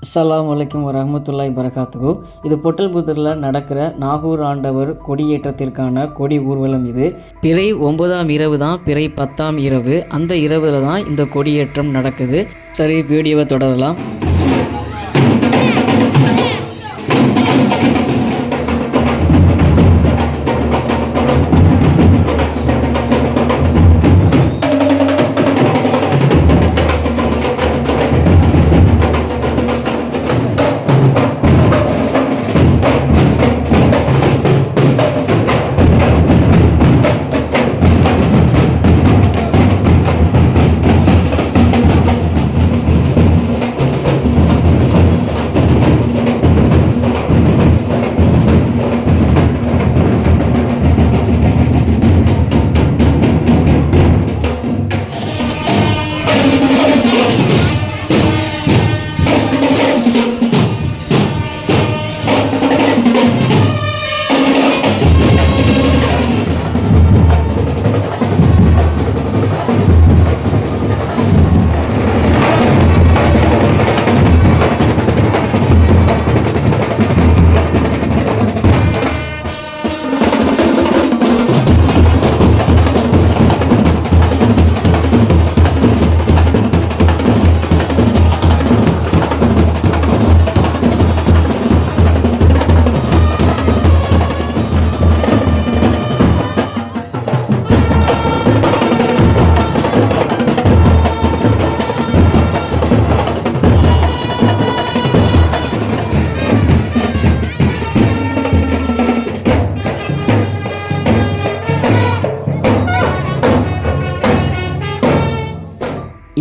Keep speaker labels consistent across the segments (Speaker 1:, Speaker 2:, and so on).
Speaker 1: அஸ்ஸலாமு அலைக்கும் வரஹ்மத்துல்லாஹி வரகாத்துஹு. இது பொட்டல்புத்தூரில் நடக்கிற நாகூர் ஆண்டவர் கொடியேற்றத்திற்கான கொடி ஊர்வலம். இது பிறை 9ஆம் இரவு தான், பிறை 10ஆம் இரவு. அந்த இரவில் தான் இந்த கொடியேற்றம் நடக்குது. சரி, வீடியோவை தொடரலாம்.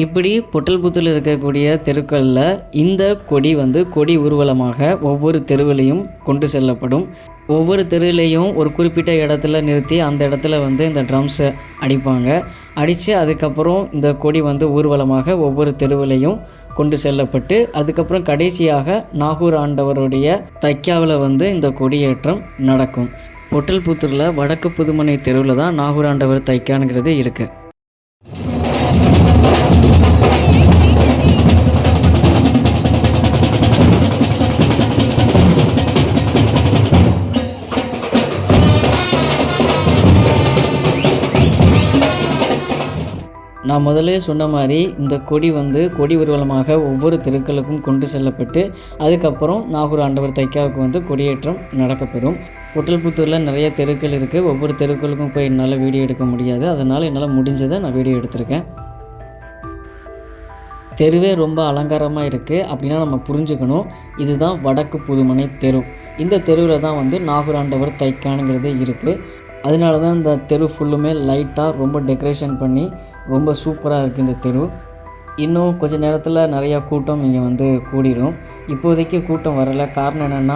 Speaker 1: இப்படி பொட்டல்புத்தூரில் இருக்கக்கூடிய தெருக்களில் இந்த கொடி ஊர்வலமாக ஒவ்வொரு தெருவிலையும் கொண்டு செல்லப்படும். ஒவ்வொரு தெருவிலையும் ஒரு குறிப்பிட்ட இடத்துல நிறுத்தி அந்த இடத்துல இந்த ட்ரம்ஸை அடிப்பாங்க. அடித்து அதுக்கப்புறம் இந்த கொடி ஊர்வலமாக ஒவ்வொரு தெருவிலையும் கொண்டு செல்லப்பட்டு அதுக்கப்புறம் கடைசியாக நாகூர் ஆண்டவருடைய தைக்காவில் இந்த கொடியேற்றம் நடக்கும். பொட்டல்புத்தூரில் வடக்கு புதுமனை தெருவில் தான் நாகூர் ஆண்டவர் தைக்கானுங்கிறது இருக்குது. நான் முதலே சொன்ன மாதிரி இந்த கொடி ஊர்வலமாக ஒவ்வொரு தெருக்களுக்கும் கொண்டு செல்லப்பட்டு அதுக்கப்புறம் நாகூர் ஆண்டவர் தைக்காவுக்கு கொடியேற்றம் நடக்கப்பெறும். பொட்டல்புத்தூரில் நிறைய தெருக்கள் இருக்குது. ஒவ்வொரு தெருக்களுக்கும் போய் என்னால் வீடியோ எடுக்க முடியாது. அதனால் என்னால் முடிஞ்சதை நான் வீடியோ எடுத்திருக்கேன். தெருவே ரொம்ப அலங்காரமாக இருக்குது அப்படின்னா நம்ம புரிஞ்சுக்கணும், இதுதான் வடக்கு புதுமனை தெரு. இந்த தெருவில் தான் நாகூர் ஆண்டவர் தைக்கானுங்கிறது இருக்குது. அதனால தான் இந்த தெரு ஃபுல்லுமே லைட்டாக ரொம்ப டெக்கரேஷன் பண்ணி ரொம்ப சூப்பராக இருக்குது இந்த தெரு. இன்னும் கொஞ்சம் நேரத்தில் நிறையா கூட்டம் இங்கே கூடிடும். இப்போதைக்கு கூட்டம் வரலை. காரணம் என்னென்னா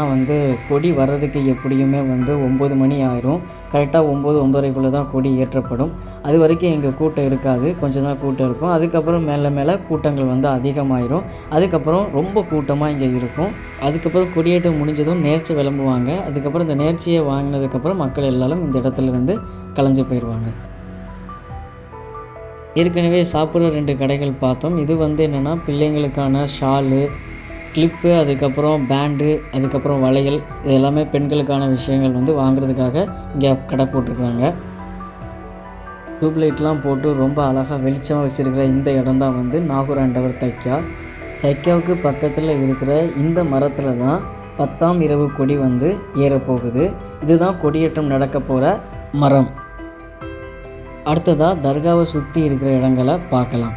Speaker 1: கொடி வர்றதுக்கு எப்படியுமே 9 மணி ஆயிரும். கரெக்டாக 9-9:30 தான் கொடி ஏற்றப்படும். அது வரைக்கும் இங்கே கூட்டம் இருக்காது, கொஞ்சம் தான் கூட்டம் இருக்கும். அதுக்கப்புறம் மேலே கூட்டங்கள் அதிகமாயிரும். அதுக்கப்புறம் ரொம்ப கூட்டமாக இங்கே இருக்கும். அதுக்கப்புறம் கொடியேற்றம் முடிஞ்சதும் நேர்ச்சி விளம்புவாங்க. அதுக்கப்புறம் இந்த நேர்ச்சியை வாங்கினதுக்கப்புறம் மக்கள் எல்லாரும் இந்த இடத்துலேருந்து கலைஞ்சு போயிடுவாங்க. ஏற்கனவே சாப்பிட்ற 2 கடைகள் பார்த்தோம். இது என்னென்னா பிள்ளைங்களுக்கான ஷாலு, கிளிப்பு, அதுக்கப்புறம் பேண்டு, அதுக்கப்புறம் வளையல், இது எல்லாமே பெண்களுக்கான விஷயங்கள் வாங்குறதுக்காக இங்கே கடை போட்டிருக்காங்க. டியூப்லைட்லாம் போட்டு ரொம்ப அழகாக வெளிச்சமாக வச்சுருக்கிற இந்த இடம் தான் நாகூர் ஆண்டவர் தைக்காவுக்கு பக்கத்தில் இருக்கிற இந்த மரத்தில் தான் 10ஆம் இரவு கொடி ஏறப்போகுது. இதுதான் கொடியேற்றம் நடக்க போகிற மரம். அடுத்ததாக தர்காவை சுற்றி இருக்கிற இடங்களை பார்க்கலாம்.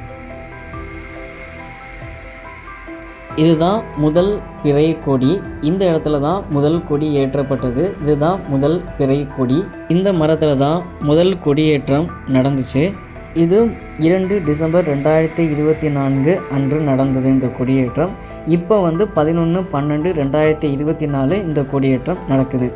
Speaker 1: இதுதான் முதல் பிறை கொடி. இந்த இடத்துல தான் முதல் கொடி ஏற்றப்பட்டது. இதுதான் முதல் பிறை கொடி. இந்த மரத்தில் தான் முதல் கொடியேற்றம் நடந்துச்சு. இது 2 டிசம்பர் 2024 அன்று நடந்தது இந்த கொடியேற்றம். இப்போ 11/12/2024 இந்த கொடியேற்றம் நடக்குது.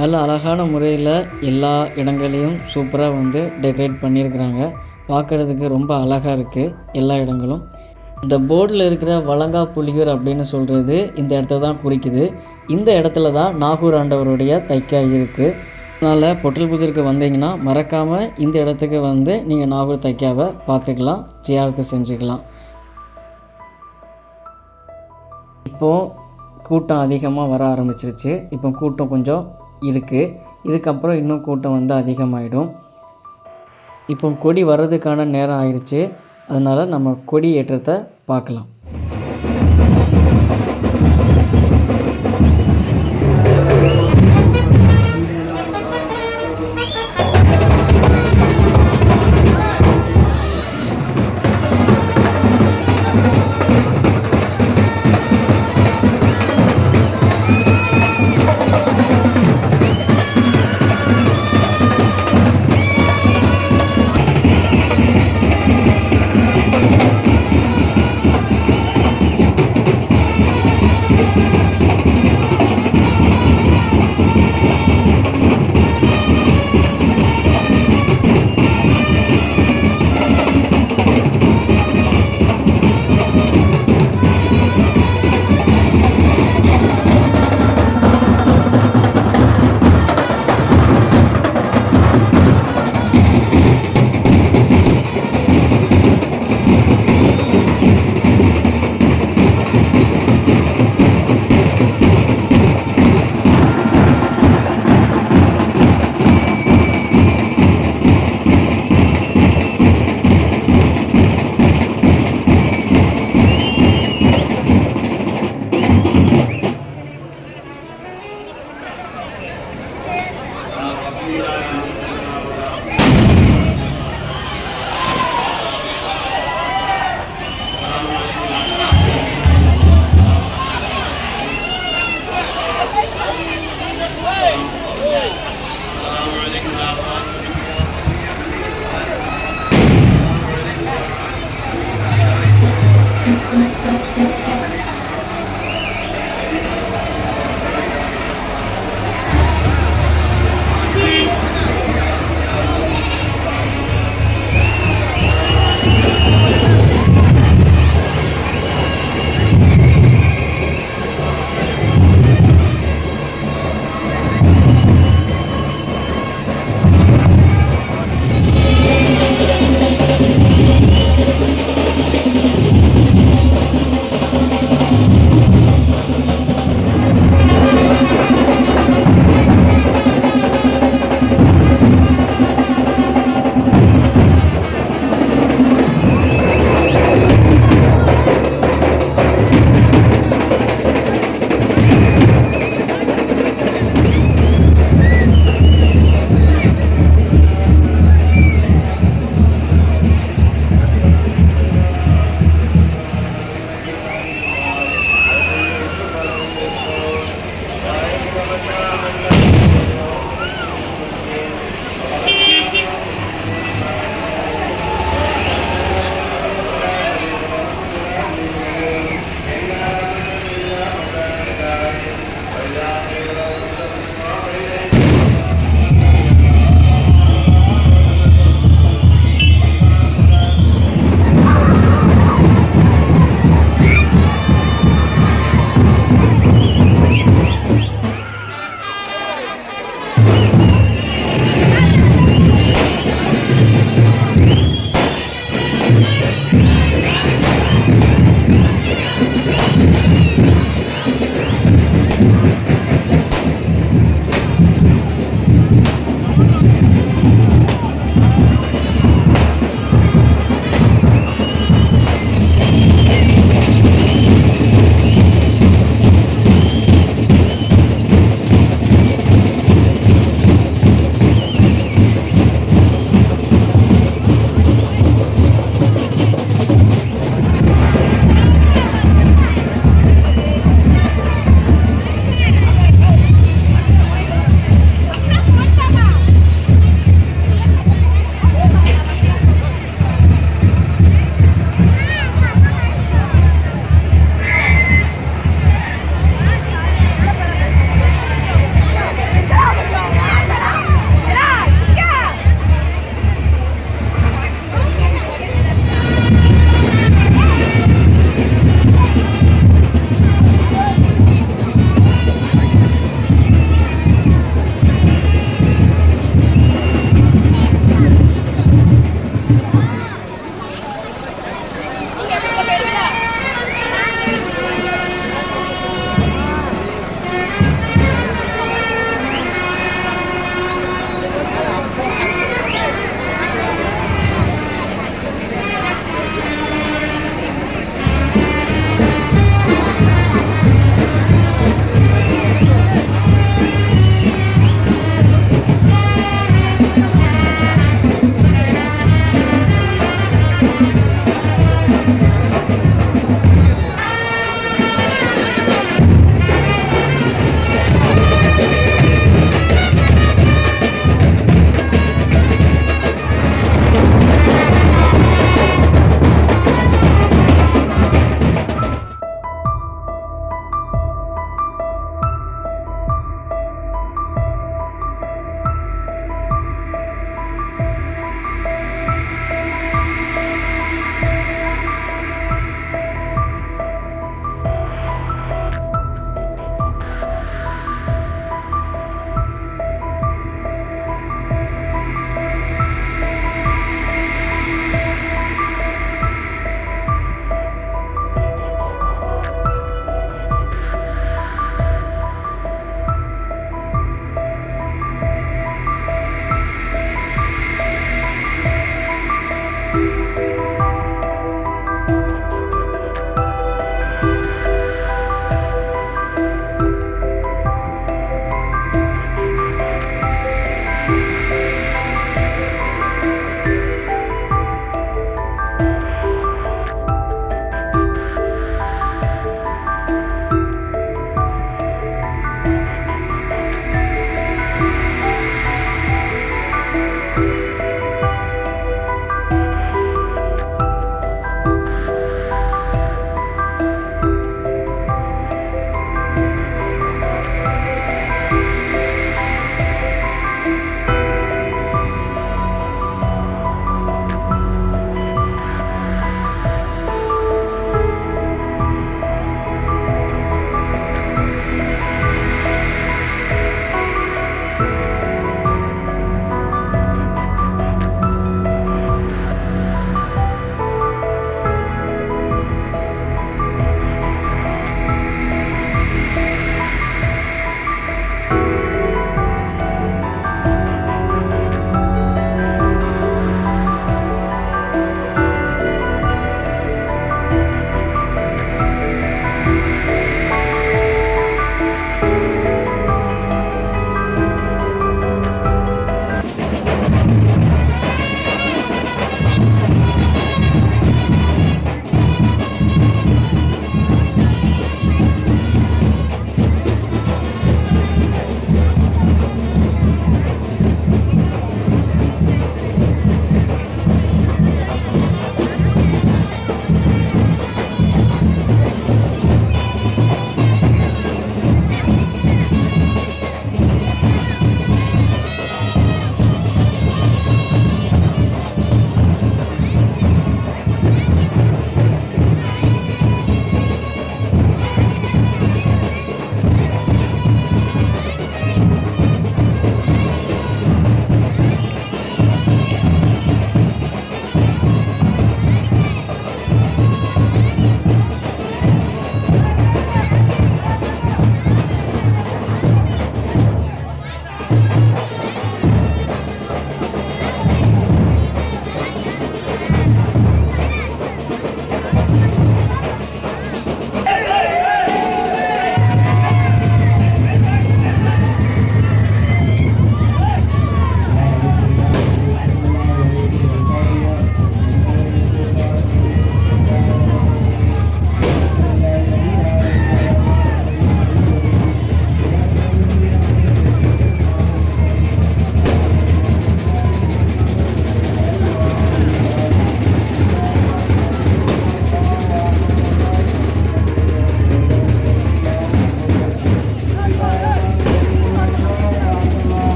Speaker 1: நல்ல அழகான முறையில் எல்லா இடங்களையும் சூப்பராக டெக்கரேட் பண்ணியிருக்கிறாங்க. பார்க்குறதுக்கு ரொம்ப அழகாக இருக்குது எல்லா இடங்களும். இந்த போர்டில் இருக்கிற வலங்காப்புலியூர் அப்படின்னு சொல்கிறது இந்த இடத்த தான் குறிக்குது. இந்த இடத்துல தான் நாகூர் ஆண்டவருடைய தைக்கா இருக்குது. அதனால் பொட்டல் பூஜைக்கு வந்தீங்கன்னா மறக்காமல் இந்த இடத்துக்கு வந்து நீங்கள் நாகூர் தைக்காவை பார்த்துக்கலாம், ஜியாரத்து செஞ்சுக்கலாம். இப்போது கூட்டம் அதிகமாக வர ஆரம்பிச்சிருச்சு. இப்போ கூட்டம் கொஞ்சம் இருக்குது. இதுக்கப்புறம் இன்னும் கூட்டம் வந்து அதிகமாகிடும். இப்போ கொடி வர்றதுக்கான நேரம் ஆயிடுச்சு. அதனால் நம்ம கொடி ஏற்றத்தை பார்க்கலாம்.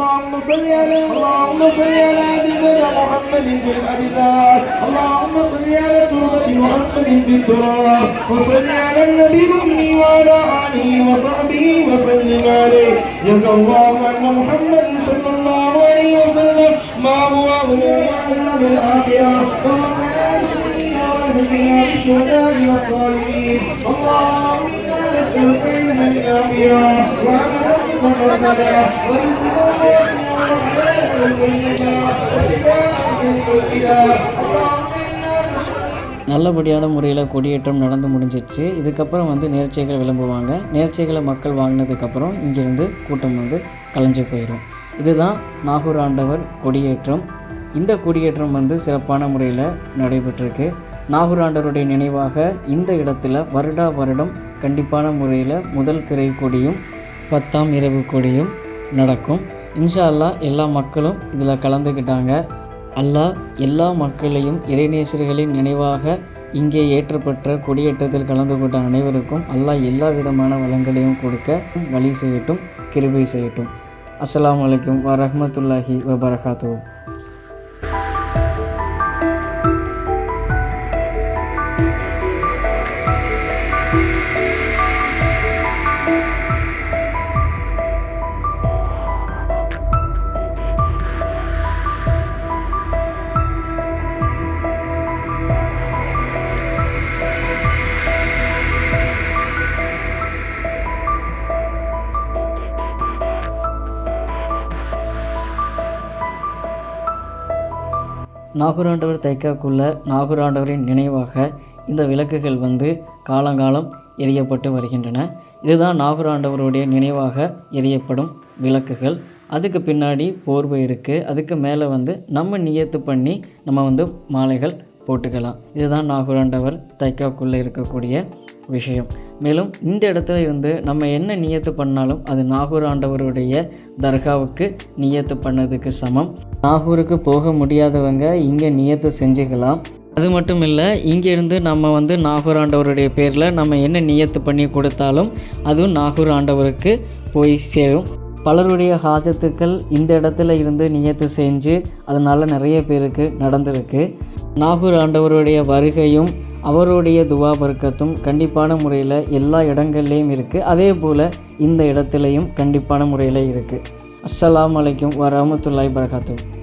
Speaker 2: اللهم صل على سيدنا محمد في الأبدان اللهم صل على تربة محمد في التراب وصل على النبي وعلى آله وصحبه وسلم عليه جزا الله أن محمد صلى الله عليه وسلم ما هو عذاب الآخرة الشهداء والصالحين اللهم إنا نسألك علما نافعا وعملا متقبلا ورزقا
Speaker 1: நல்லபடியான முறையில் கொடியேற்றம் நடந்து முடிஞ்சிச்சு. இதுக்கப்புறம் வந்து நேர்ச்சைகளை விளம்புவாங்க. நேர்ச்சைகளை மக்கள் வாங்கினதுக்கப்புறம் இங்கேருந்து கூட்டம் வந்து கலைஞ்சு போயிடும். இதுதான் நாகூர் ஆண்டவர் கொடியேற்றம். இந்த கொடியேற்றம் வந்து சிறப்பான முறையில் நடைபெற்றிருக்கு. நாகூர் ஆண்டவருடைய நினைவாக இந்த இடத்துல வருடம் கண்டிப்பான முறையில் முதல் பிறை கொடியும் 10ஆம் இரவு கொடியும் நடக்கும். இன்ஷா அல்லாஹ் எல்லா மக்களும் இதில் கலந்துக்கிட்டாங்க. அல்லாஹ் எல்லா மக்களையும் இறைநேசர்களின் நினைவாக இங்கே ஏற்றப்பட்ட கொடியேற்றத்தில் கலந்து கொண்ட அனைவருக்கும் அல்லாஹ் எல்லா விதமான வளங்களையும் கொடுக்க வழி செய்யட்டும், கிருபை செய்யட்டும். அஸ்ஸலாமு அலைக்கும் வரஹ்மத்துல்லாஹி வபரகாத்துஹு. நாகூர் ஆண்டவர் தைக்காக்குள்ள நாகூர் ஆண்டவரின் நினைவாக இந்த விளக்குகள் வந்து காலங்காலம் எரியப்பட்டு வருகின்றன. இதுதான் நாகூர் ஆண்டவருடைய நினைவாக எரியப்படும் விளக்குகள். அதுக்கு பின்னாடி போர்வை இருக்குது. அதுக்கு மேலே வந்து நம்ம நியத்து பண்ணி நம்ம வந்து மாலைகள் போட்டுக்கலாம். இதுதான் நாகூர் ஆண்டவர் தைக்காக்குள்ளே இருக்கக்கூடிய விஷயம். மேலும் இந்த இடத்துல இருந்து நம்ம என்ன நியத்து பண்ணாலும் அது நாகூர் ஆண்டவருடைய தர்காவுக்கு நியத்து பண்ணதுக்கு சமம். நாகூருக்கு போக முடியாதவங்க இங்கே நியத்து செஞ்சுக்கலாம். அது மட்டும் இல்லை, இங்கேருந்து நம்ம வந்து நாகூர் ஆண்டவருடைய பேரில் நம்ம என்ன நியத்து பண்ணி கொடுத்தாலும் அதுவும் நாகூர் ஆண்டவருக்கு போய் சேரும். பலருடைய ஹாஜத்துக்கள் இந்த இடத்துல இருந்து நியத்து செஞ்சு அதனால் நிறைய பேருக்கு நடந்திருக்கு. நாகூர் ஆண்டவருடைய வருகையும் அவருடைய துவா பர்க்கத்தும் கண்டிப்பான முறையில் எல்லா இடங்கள்லேயும் இருக்குது. அதே போல் இந்த இடத்துலையும் கண்டிப்பான முறையில் இருக்குது. அஸ்ஸலாமு அலைக்கும் வரஹ்மத்துல்லாஹி வபரகாத்துஹு.